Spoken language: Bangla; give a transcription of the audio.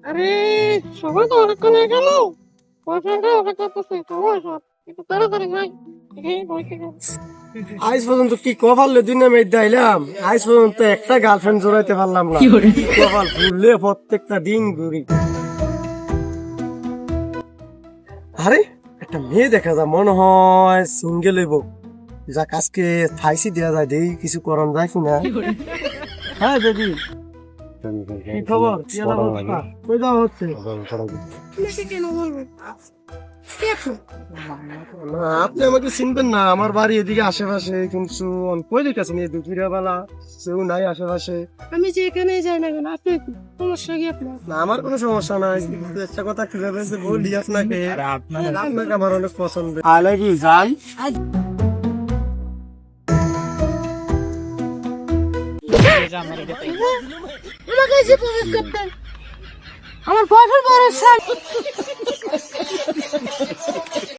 আরে সবাই তো অনেকক্ষণ হয়ে গেল, বয়ফ্রেন্ডরা অপেক্ষা করতেছে, তোমার সব একটু তাড়াতাড়ি ভাই, এই বসে গেল। আজ পর্যন্ত কি কপালে দুই নামে দিলাম, আজ পর্যন্ত একটা গার্লফ্রেন্ড জোড়াইতে পারলাম না। কপাল ঘুরলে প্রত্যেকটা দিন ঘুরি। আরে একটা মেয়ে দেখা যায়, মনে হয় সিঙ্গেল হইব। যাক আজকে ফাইসি দেওয়া যায়, দেখি কিছু করন যায় কিনা। হ্যাঁ দিদি, কি খবর? কি অবস্থা? কই যাওয়া হচ্ছে? তোমাকে কেন বলবো? কে আপনি? না, আপনি আমাকে চিনবেন না, আমার বাড়ি এদিকে আশেপাশে, কিন্তু আমি কই দেখতেছেন এই দুপুরিয়া বেলা কেউ নাই আশেপাশে। আমি যে এখানে যাই না কেন, আপনি সমস্যা কি আপনার? না, আমার কোনো সমস্যা নাই, কিন্তু একটা কথা কিভাবে যে বলি আপনাকে, আপনাকে আমার অনেক পছন্দ। আই লাভ ইউ জান। আমাকে এসে প্রপোজ করতে, আমার বয়ফ্রেন্ড বড় স্যার